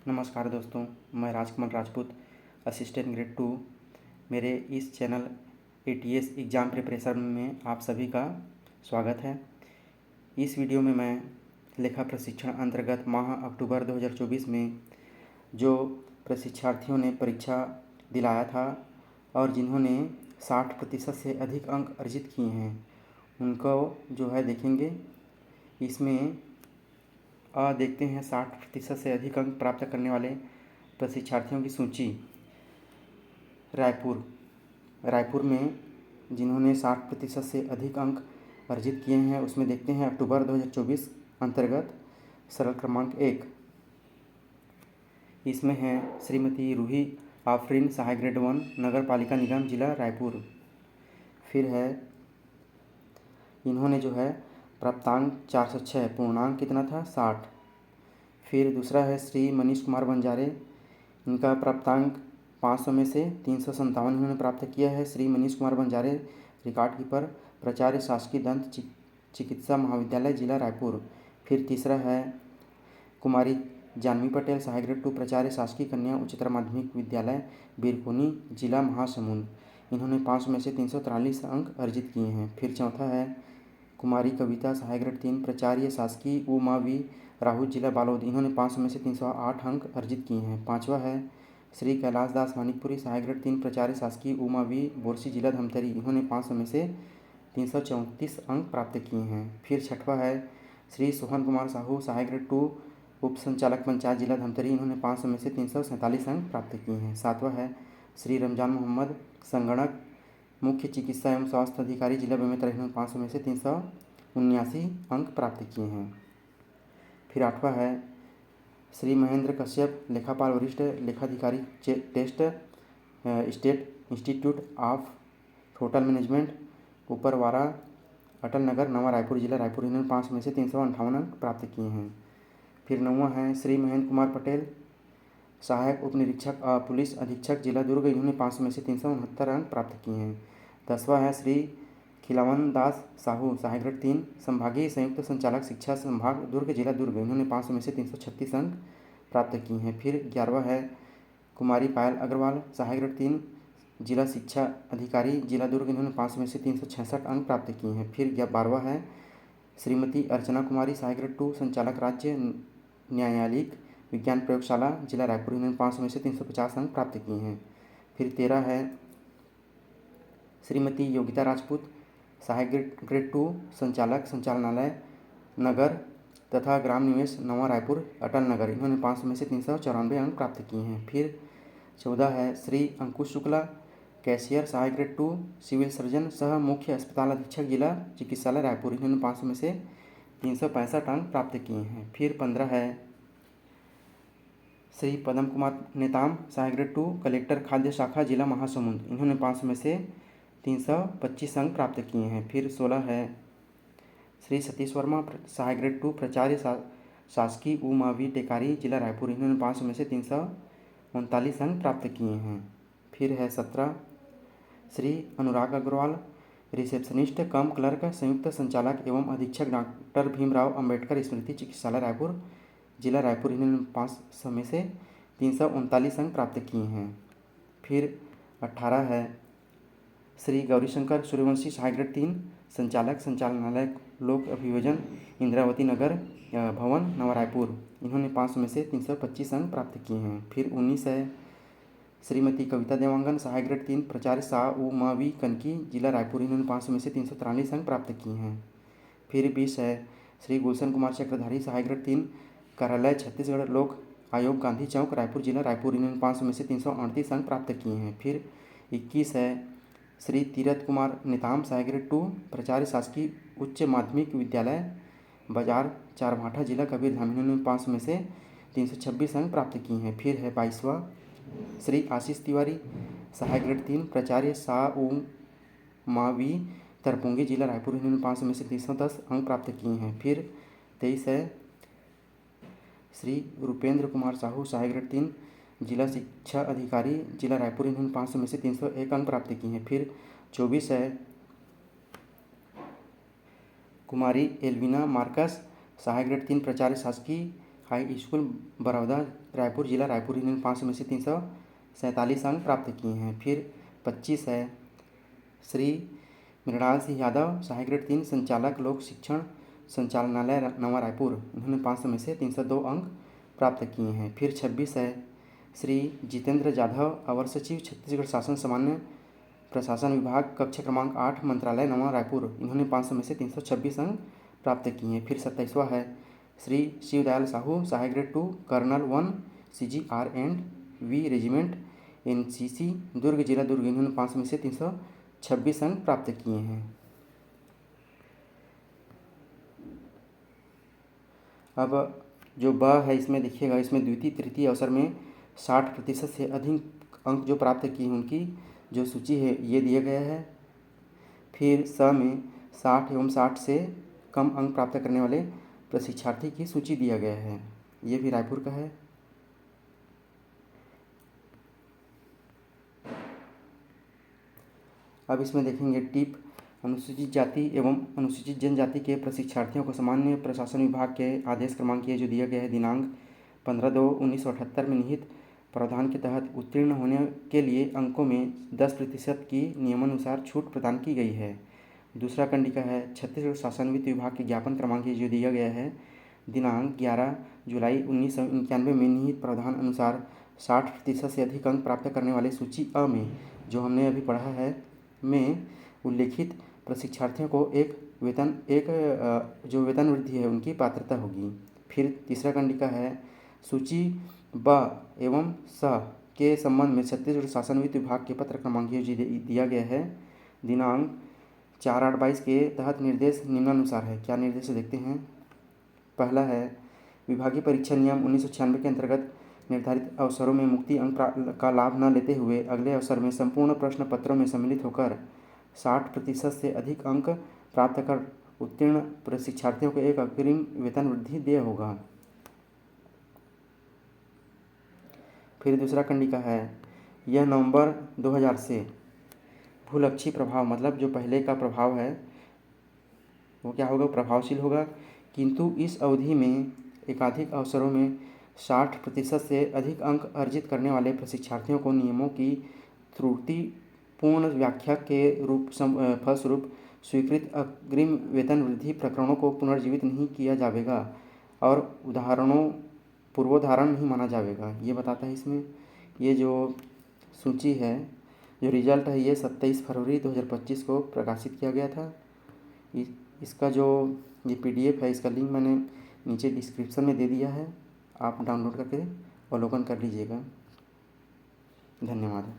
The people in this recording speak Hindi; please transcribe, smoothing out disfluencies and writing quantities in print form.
नमस्कार दोस्तों, मैं राजकमल राजपूत, असिस्टेंट ग्रेड 2। मेरे इस चैनल एटीएस एग्ज़ाम प्रिपरेशन में आप सभी का स्वागत है। इस वीडियो में मैं लेखा प्रशिक्षण अंतर्गत माह अक्टूबर 2024 में जो प्रशिक्षार्थियों ने परीक्षा दिलाया था और जिन्होंने 60% से अधिक अंक अर्जित किए हैं उनको जो है देखेंगे। इसमें देखते हैं 60% से अधिक अंक प्राप्त करने वाले प्रशिक्षार्थियों की सूची। रायपुर में जिन्होंने 60% से अधिक अंक अर्जित किए हैं उसमें देखते हैं अक्टूबर 2024 अंतर्गत सरल क्रमांक 1। इसमें है श्रीमती रूही आफरीन, सहायक ग्रेड 1, नगर पालिका निगम जिला रायपुर। फिर है इन्होंने जो है प्राप्तांक 406, पूर्णांक कितना था 60। फिर दूसरा है श्री मनीष कुमार बंजारे, इनका प्राप्तांक 500 में से 357 इन्होंने प्राप्त किया है। श्री मनीष कुमार बंजारे, रिकॉर्ड कीपर, प्राचार्य शासकीय दंत चिकित्सा महाविद्यालय जिला रायपुर। फिर तीसरा है कुमारी जानवी पटेल, सहायक ग्रेड 2, प्राचार्य शासकीय कन्या उच्चतर माध्यमिक विद्यालय बिरकोनी जिला महासमुंद। इन्होंने 500 में से 343 अंक अर्जित किए हैं। फिर चौथा है कुमारी कविता, सहायक ग्रेड 3, प्राचार्य शासकीय उमा वी राहुल जिला बालोद। इन्होंने 500 में से 308 अंक अर्जित किए हैं। पाँचवा है श्री कैलाश दास मानिकपुरी, सहायक ग्रेड 3, प्राचार्य शासकीय उमा वी बोरसी जिला धमतरी। इन्होंने 500 में से 334 अंक प्राप्त किए हैं। फिर छठवा है श्री सोहन कुमार साहू, सहायक ग्रेड 2, उप संचालक पंचायत जिला धमतरी। इन्होंने 500 में से 347 अंक प्राप्त किए हैं। सातवां है श्री रमजान मोहम्मद, संगणक, मुख्य चिकित्सा एवं स्वास्थ्य अधिकारी जिला बेमेतरा। इन्होंने 500 में से 379 अंक प्राप्त किए हैं। फिर आठवां है श्री महेंद्र कश्यप, लेखापाल, वरिष्ठ लेखाधिकारी, test state institute of hotel management, Uparwara, Atal Nagar, Nava Raipur जिला रायपुर। इन्होंने 500 में से 358 अंक प्राप्त किए हैं। फिर नौवां है श्री महेंद्र कुमार पटेल, सहायक उप निरीक्षक पुलिस अधीक्षक जिला दुर्ग। इन्होंने 500 में से 369 अंक प्राप्त किए हैं। 10वां है श्री खिलावन दास साहू, सहायक ग्रेड 3, संभागीय संयुक्त संचालक शिक्षा संभाग दुर्ग जिला दुर्ग। इन्होंने 500 में से 336 अंक प्राप्त किए हैं। फिर 11वां है कुमारी पायल अग्रवाल, सहायक ग्रेड 3, जिला शिक्षा अधिकारी जिला दुर्ग। इन्होंने 500 में से 366 अंक प्राप्त किए हैं। फिर 12वां है श्रीमती अर्चना कुमारी, सहायक ग्रेड 2, संचालक राज्य न्यायालयिक विज्ञान प्रयोगशाला जिला रायपुर। इन्होंने 500 में से 350 अंक प्राप्त किए हैं। फिर 13 है श्रीमती योगिता राजपूत, सहायक ग्रेड 2, संचालक संचालनालय नगर तथा ग्राम निवेश नवा रायपुर अटल नगर। इन्होंने 500 में से 394 अंक प्राप्त किए हैं। फिर 14 है श्री अंकुश शुक्ला, कैशियर, सहायक ग्रेड 2, सिविल सर्जन सह मुख्य अस्पताल अधीक्षक जिला चिकित्सालय रायपुर। इन्होंने 500 में से 365 अंक प्राप्त किए हैं। फिर 15 है श्री पदम कुमार नेताम, सहायक ग्रेड 2, कलेक्टर खाद्य शाखा जिला महासमुंद। इन्होंने 500 में से 325 अंक प्राप्त किए हैं। फिर 16 है श्री सतीश वर्मा, सहायक ग्रेड 2, प्राचार्य शासकीय उमावी टेकारी जिला रायपुर। इन्होंने 500 में से 339 अंक प्राप्त किए हैं। फिर है 17 श्री अनुराग अग्रवाल, रिसेप्शनिस्ट कम क्लर्क, संयुक्त संचालक एवं अधीक्षक डॉक्टर भीमराव अंबेडकर स्मृति चिकित्सालय रायपुर जिला रायपुर। इन्होंने 500 में से 339 अंक प्राप्त किए हैं। फिर 18 है श्री गौरीशंकर सूर्यवंशी, सहायक ग्रेड 3, संचालक संचालनालय लोक अभियोजन इंद्रावती नगर भवन नवा रायपुर। इन्होंने 500 में से 325 अंक प्राप्त किए हैं। फिर 19 है श्रीमती कविता देवांगन, सहायक ग्रेड 3, प्राचार्य शाह उमावी कनकी जिला रायपुर। इन्होंने 500 में से 343 अंक प्राप्त किए हैं। फिर 20 है श्री गुलशन कुमार चक्रधारी, सहायक ग्रेड 3, कार्यालय छत्तीसगढ़ लोक आयोग गांधी चौक रायपुर जिला रायपुर। इन्होंने 500 में से 338 अंक प्राप्त किए हैं। फिर 21 है श्री तीरथ कुमार नेताम, सहायक ग्रेड 2, प्राचार्य शासकीय उच्च माध्यमिक विद्यालय बाजार चारभाठा जिला कबीरधाम। इन्होंने 500 में से 326 अंक प्राप्त किए हैं। फिर है 22वां श्री आशीष तिवारी, सहायक ग्रेड 3, प्राचार्य शाह मावी तरपुंगी जिला रायपुर। इन्होंने 500 में से 310 अंक प्राप्त किए हैं। फिर 23 है श्री रूपेंद्र कुमार साहू, सहायक ग्रेड 3, जिला शिक्षा अधिकारी जिला रायपुर। इन्होंने 500 में से 301 अंक प्राप्त किए हैं। फिर 24 है कुमारी एल्विना मार्कस, सहायक ग्रेड 3, प्राचार्य शासकीय हाई स्कूल बड़ौदा रायपुर जिला रायपुर, इन्होंने 500 में से 347 अंक प्राप्त किए हैं। फिर 25 है श्री मृणाल सिंह यादव, सहायक ग्रेड 3, संचालक लोक शिक्षण संचालनालय नवा रायपुर, उन्होंने 500 में से 302 अंक प्राप्त किए हैं। फिर 26 है श्री जितेंद्र जाधव, अवर सचिव छत्तीसगढ़ शासन सामान्य प्रशासन विभाग, कक्षा क्रमांक 8, मंत्रालय नवा रायपुर, इन्होंने 500 में से 326 अंक प्राप्त किए हैं। फिर 27वां है श्री शिवदयाल साहू, सहायक grade 2, colonel 1, CGR&V regiment NCC, Durg जिला दुर्ग, इन्होंने 500 में से 326 अंक प्राप्त किए हैं। अब जो ब है इसमें देखिएगा, इसमें द्वितीय तृतीय अवसर में 60% से अधिक अंक जो प्राप्त किए हैं उनकी जो सूची है ये दिया गया है। फिर स में 60 एवं 60 से कम अंक प्राप्त करने वाले प्रशिक्षार्थी की सूची दिया गया है, ये भी रायपुर का है। अब इसमें देखेंगे टिप, अनुसूचित जाति एवं अनुसूचित जनजाति के प्रशिक्षार्थियों को सामान्य प्रशासन विभाग के आदेश क्रमांक ये जो दिया गया है दिनांक 15/2/1978 में निहित प्रावधान के तहत उत्तीर्ण होने के लिए अंकों में 10% की नियमानुसार छूट प्रदान की गई है। दूसरा कंडिका है छत्तीसगढ़ शासन वित्त विभाग के ज्ञापन क्रमांक ये जो दिया गया है दिनांक 11 जुलाई 1991 में निहित प्रावधान अनुसार 60% से अधिक अंक प्राप्त करने वाले सूची अ में जो हमने अभी पढ़ा है में उल्लेखित प्रशिक्षार्थियों को जो वेतन वृद्धि है उनकी पात्रता होगी। फिर तीसरा कंडिका है सूची ब एवं स के संबंध में छत्तीसगढ़ शासन वित्त विभाग के पत्र क्रमांक ये दिया गया है दिनांक 4/8/22 के तहत निर्देश निम्नानुसार है। क्या निर्देश देखते हैं। पहला है विभागीय परीक्षा नियम 1996 के अंतर्गत निर्धारित अवसरों में मुक्ति अंक का लाभ न लेते हुए अगले अवसर में संपूर्ण प्रश्न पत्रों में सम्मिलित होकर 60% से अधिक अंक प्राप्त कर उत्तीर्ण प्रशिक्षार्थियों को एक अग्रिम वेतन वृद्धि देय होगा। फिर दूसरा कंडिका है यह नवंबर 2000 से भूलक्षी प्रभाव मतलब जो पहले का प्रभाव है वो क्या होगा, प्रभावशील होगा, किंतु इस अवधि में एकाधिक अवसरों में 60% से अधिक अंक अर्जित करने वाले प्रशिक्षार्थियों को नियमों की त्रुटिपूर्ण व्याख्या के फलस्वरूप स्वीकृत अग्रिम वेतन वृद्धि प्रकरणों को पुनर्जीवित नहीं किया जाएगा और पूर्वोदाहरण नहीं माना जाएगा, ये बताता है इसमें। ये जो सूची है जो रिजल्ट है ये 27 फरवरी 2025 को प्रकाशित किया गया था। इसका जो ये PDF है इसका लिंक मैंने नीचे डिस्क्रिप्शन में दे दिया है, आप डाउनलोड करके अवलोकन कर लीजिएगा। धन्यवाद।